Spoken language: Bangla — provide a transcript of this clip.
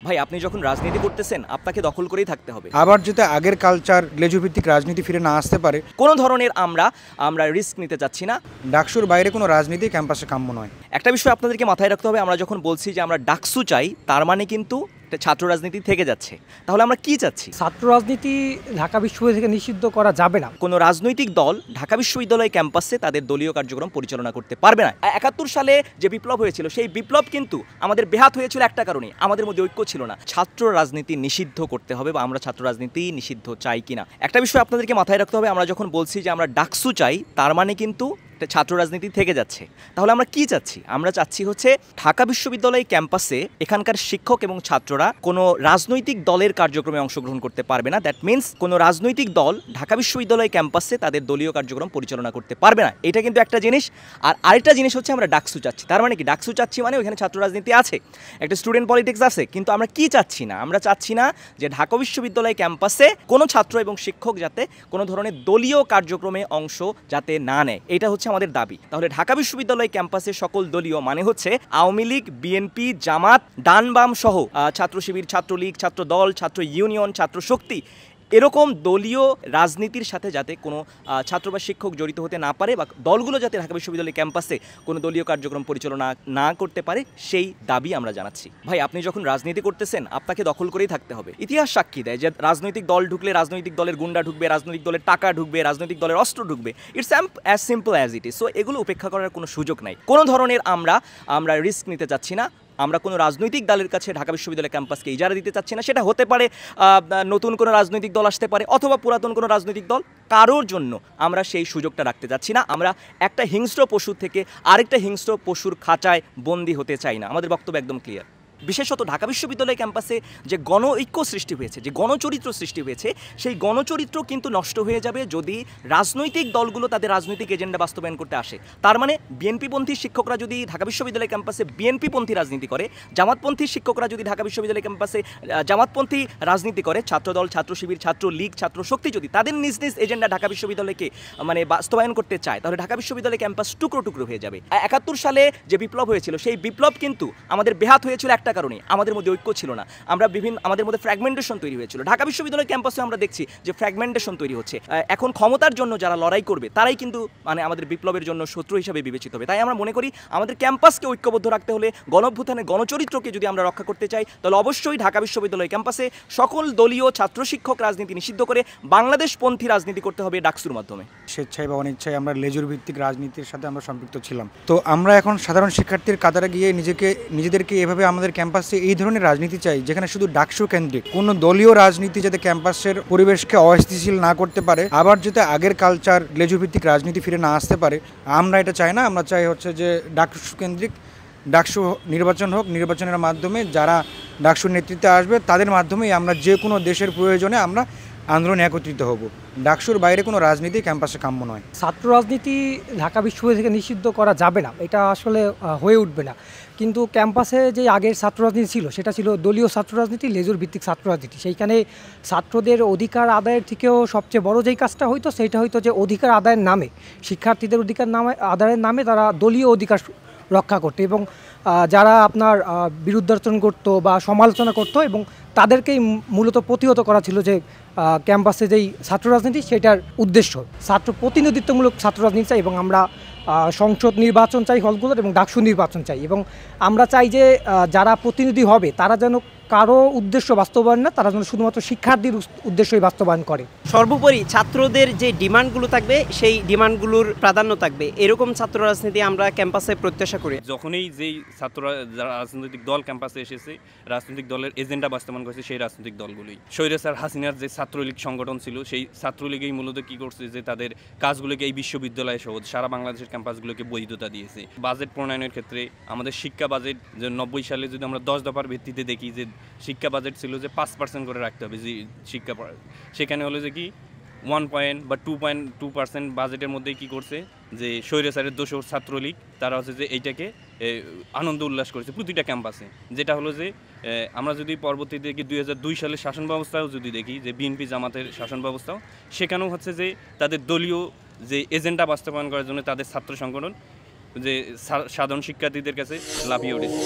ভাই আপনি যখন রাজনীতি করতেছেন আপনাকে দখল করেই থাকতে হবে। আবার যাতে আগের কালচার লেজুর ভিত্তিক রাজনীতি ফিরে না আসতে পারে, কোনো ধরনের আমরা রিস্ক নিতে চাচ্ছি না। ডাকসুর বাইরে কোনো রাজনীতি ক্যাম্পাসে কাম্য নয়। একটা বিষয় আপনাদেরকে মাথায় রাখতে হবে, আমরা যখন বলছি যে আমরা ডাকসু চাই, তার মানে কিন্তু ছাত্র রাজনীতি থেকে যাচ্ছে। তাহলে আমরা কি চাচ্ছি? ছাত্র রাজনীতি ঢাকা বিশ্ববিদ্যালয় থেকে নিষিদ্ধ করা যাবে না। কোনো রাজনৈতিক দল ঢাকা বিশ্ববিদ্যালয় ক্যাম্পাসে তাদের দলীয় কার্যক্রম পরিচালনা করতে পারবে না। ৭১ সালে যে বিপ্লব হয়েছিল, সেই বিপ্লব কিন্তু আমাদের বেহাত হয়েছিল একটা কারণে, আমাদের মধ্যে ঐক্য ছিল না। ছাত্র রাজনীতি নিষিদ্ধ করতে হবে, বা আমরা ছাত্র রাজনীতি নিষিদ্ধ চাই কিনা। একটা বিষয় আপনাদেরকে মাথায় রাখতে হবে, আমরা যখন বলছি যে আমরা ডাকসু চাই, তার মানে কিন্তু ছাত্র রাজনীতি থেকে যাচ্ছে। তাহলে আমরা কি চাচ্ছি? আমরা চাচ্ছি হচ্ছে ঢাকা বিশ্ববিদ্যালয় ক্যাম্পাসে এখানকার শিক্ষক এবং ছাত্ররা কোনো রাজনৈতিক দলের কার্যক্রমে অংশগ্রহণ করতে পারবে না। দ্যাট মিনস কোনো রাজনৈতিক দল ঢাকা বিশ্ববিদ্যালয় ক্যাম্পাসে তাদের দলীয় কার্যক্রম পরিচালনা করতে পারবে না। এটা কিন্তু একটা জিনিস। আর আরেকটা জিনিস হচ্ছে আমরা ডাকসু চাচ্ছি। তার মানে কি? ডাকসু চাচ্ছি মানে ওইখানে ছাত্র রাজনীতি আছে, একটা স্টুডেন্ট পলিটিক্স আছে, কিন্তু আমরা কি চাচ্ছি না? আমরা চাচ্ছি না যে ঢাকা বিশ্ববিদ্যালয় ক্যাম্পাসে কোনো ছাত্র এবং শিক্ষক যাতে কোনো ধরনের দলীয় কার্যক্রমে অংশ যাতে না নেয়, এটা হচ্ছে আমাদের দাবি। তাহলে ঢাকা বিশ্ববিদ্যালয় ক্যাম্পাসে সকল দলীয় মানে হচ্ছে আওয়ামী লীগ, বিএনপি, জামাত, ডান বাম সহ ছাত্র শিবির, ছাত্রলীগ, ছাত্র দল, ছাত্র ইউনিয়ন, ছাত্র শক্তি, এরকম দলীয় রাজনীতির সাথে যাতে কোনো ছাত্র বা শিক্ষক জড়িত হতে না পারে, বা দলগুলো যাতে ঢাকা বিশ্ববিদ্যালয় ক্যাম্পাসে কোনো দলীয় কার্যক্রম পরিচালনা না করতে পারে, সেই দাবি আমরা জানাচ্ছি। ভাই আপনি যখন রাজনীতি করতেছেন আপনাকে দখল করেই থাকতে হবে। ইতিহাস সাক্ষী দেয় যে রাজনৈতিক দল ঢুকলে রাজনৈতিক দলের গুন্ডা ঢুকবে, রাজনৈতিক দলের টাকা ঢুকবে, রাজনৈতিক দলের অস্ত্র ঢুকবে। It's as simple as it is. So এগুলো উপেক্ষা করার কোনো সুযোগ নাই। কোনো ধরনের আমরা রিস্ক নিতে চাচ্ছি না। আমরা কোনো রাজনৈতিক দলের কাছে ঢাকা বিশ্ববিদ্যালয় ক্যাম্পাসকে ইজারা দিতে চাচ্ছি না। সেটা হতে পারে নতুন কোনো রাজনৈতিক দল আসতে পারে, অথবা পুরাতন কোনো রাজনৈতিক দল। কারোর জন্য আমরা সেই সুযোগটা রাখতে চাচ্ছি না। আমরা একটা হিংস্র পশু থেকে আরেকটা হিংস্র পশুর খাঁচায় বন্দী হতে চাই না। আমাদের বক্তব্য একদম ক্লিয়ার। বিশেষত ঢাকা বিশ্ববিদ্যালয় ক্যাম্পাসে যে গণ ঐক্য সৃষ্টি হয়েছে, যে গণচরিত্র সৃষ্টি হয়েছে, সেই গণচরিত্র কিন্তু নষ্ট হয়ে যাবে যদি রাজনৈতিক দলগুলো তাদের রাজনৈতিক এজেন্ডা বাস্তবায়ন করতে আসে। তার মানে বিএনপিপন্থী শিক্ষকরা যদি ঢাকা বিশ্ববিদ্যালয় ক্যাম্পাসে বিএনপিপন্থী রাজনীতি করে, জামাতপন্থী শিক্ষকরা যদি ঢাকা বিশ্ববিদ্যালয় ক্যাম্পাসে জামাতপন্থী রাজনীতি করে, ছাত্রদল, ছাত্র শিবির, ছাত্রলীগ, ছাত্র শক্তি যদি তাদের নিজ নিজ এজেন্ডা ঢাকা বিশ্ববিদ্যালয়কে বাস্তবায়ন করতে চায়, তাহলে ঢাকা বিশ্ববিদ্যালয় ক্যাম্পাস টুকরো টুকরো হয়ে যাবে। ৭১ সালে যে বিপ্লব হয়েছিল, সেই বিপ্লব কিন্তু আমাদের বেহাত হয়েছিল একটা কারণে, আমাদের মধ্যে ঐক্য ছিল না। আমাদের মধ্যে ফ্র্যাগমেন্টেশন তৈরি হয়েছিল। ঢাকা বিশ্ববিদ্যালয় ক্যাম্পাসে আমরা দেখছি যে ফ্র্যাগমেন্টেশন তৈরি হচ্ছে। এখন ক্ষমতার জন্য যারা লড়াই করবে তারাই কিন্তু আমাদের বিপ্লবের জন্য শত্রু হিসেবে বিবেচিত হবে। তাই আমরা মনে করি আমাদের ক্যাম্পাসকে ঐক্যবদ্ধ রাখতে হলে, গণঅভ্যুত্থানের গণচরিত্রকে যদি আমরা রক্ষা করতে চাই, তাহলে অবশ্যই ঢাকা বিশ্ববিদ্যালয় ক্যাম্পাসে সকল দলীয় ছাত্র শিক্ষক রাজনীতি নিষিদ্ধ করে বাংলাদেশপন্থী রাজনীতি করতে হবে ডাকসুর মাধ্যমে। স্বেচ্ছায় বা অনিচ্ছায় আমরা লেজুর ভিত্তিক রাজনীতির সাথে আমরা সম্পৃক্ত ছিলাম। তো আমরা এখন সাধারণ শিক্ষার্থীর কাতারে গিয়ে নিজেদেরকে এভাবে আমাদের ক্যাম্পাসে এই ধরনের রাজনীতি চাই, যেখানে শুধু ডাকসু কেন্দ্রিক, কোনো দলীয় রাজনীতি যাতে ক্যাম্পাসের পরিবেশকে অস্থিতিশীল না করতে পারে, আবার যাতে আগের কালচার লেজুর ভিত্তিক রাজনীতি ফিরে না আসতে পারে, আমরা এটা চাই না। আমরা চাই হচ্ছে যে ডাকসু কেন্দ্রিক, ডাকসু নির্বাচন হোক, নির্বাচনের মাধ্যমে যারা ডাকসুর নেতৃত্বে আসবে তাদের মাধ্যমেই আমরা যে কোনো দেশের প্রয়োজনে আমরা আন্দোলনে একত্রিত হব। ডাকসুর বাইরে কোনো রাজনীতি ক্যাম্পাসে কাম্য নয়। ছাত্র রাজনীতি ঢাকা বিশ্ববিদ্যালয় থেকে নিষিদ্ধ করা যাবে না, এটা আসলে হয়ে উঠবে না। কিন্তু ক্যাম্পাসে যে আগের ছাত্র রাজনীতি ছিল, সেটা ছিল দলীয় ছাত্র রাজনীতি, লেজুর ভিত্তিক ছাত্র রাজনীতি। সেইখানে ছাত্রদের অধিকার আদায়ের থেকেও সবচেয়ে বড় যেই কাজটা হইতো, সেইটা হইতো যে অধিকার আদায়ের নামে, শিক্ষার্থীদের অধিকার আদায়ের নামে তারা দলীয় অধিকার রক্ষা করতো, এবং যারা আপনার বিরুদ্ধাচরণ করতো বা সমালোচনা করতো, এবং তাদেরকেই মূলত প্রতিহত করা ছিল যে ক্যাম্পাসে যেই ছাত্র রাজনীতি, সেটার উদ্দেশ্য। ছাত্র প্রতিনিধিত্বমূলক ছাত্র রাজনীতি চাই, এবং আমরা সংসদ নির্বাচন চাই হলগুলোর, এবং ডাকসু নির্বাচন চাই, এবং আমরা চাই যে যারা প্রতিনিধি হবে তারা যেন কারো উদ্দেশ্য বাস্তবায়ন না, তারা যেন শুধুমাত্র শিক্ষার্থীর উদ্দেশ্যই বাস্তবায়ন করে। সর্বোপরি ছাত্রদের যে ডিমান্ডগুলো থাকবে, সেই ডিমান্ডগুলোর প্রাধান্য থাকবে, এরকম ছাত্র রাজনীতি আমরা ক্যাম্পাসে প্রত্যাশা করি। যখনই যেই ছাত্ররা যারা রাজনৈতিক দল ক্যাম্পাসে এসেছে, রাজনৈতিক দলের এজেন্ডা বাস্তবায়ন করেছে সেই রাজনৈতিক দলগুলোই। স্বৈরাচার হাসিনার যে ছাত্রলীগ সংগঠন ছিল, সেই ছাত্রলীগই মূলত কী করছে যে তাদের কাজগুলোকে এই বিশ্ববিদ্যালয় সহ সারা বাংলাদেশের ক্যাম্পাসগুলোকে বৈধতা দিয়েছে। বাজেট প্রণয়নের ক্ষেত্রে আমাদের শিক্ষা বাজেট যে 90 সালে যদি আমরা 10 দফার ভিত্তিতে দেখি, যে শিক্ষা বাজেট ছিল যে 5% করে রাখতে হবে যে শিক্ষা, সেখানে হলো যে কি 1 বা 2.2% বাজেটের মধ্যেই কী করছে যে স্বৈরাচারের দোষর ছাত্রলীগ তারা হচ্ছে যে এইটাকে আনন্দ উল্লাস করেছে প্রতিটা ক্যাম্পাসে। যেটা হলো যে আমরা যদি পরবর্তীতে দেখি 2002 সালের শাসন ব্যবস্থাও যদি দেখি, যে বিএনপি জামাতের শাসন ব্যবস্থাও, সেখানেও হচ্ছে যে তাদের দলীয় যে এজেন্ডা বাস্তবায়ন করার জন্য তাদের ছাত্র সংগঠন যে সাধারণ শিক্ষার্থীদের কাছে লাফিয়ে উঠেছে।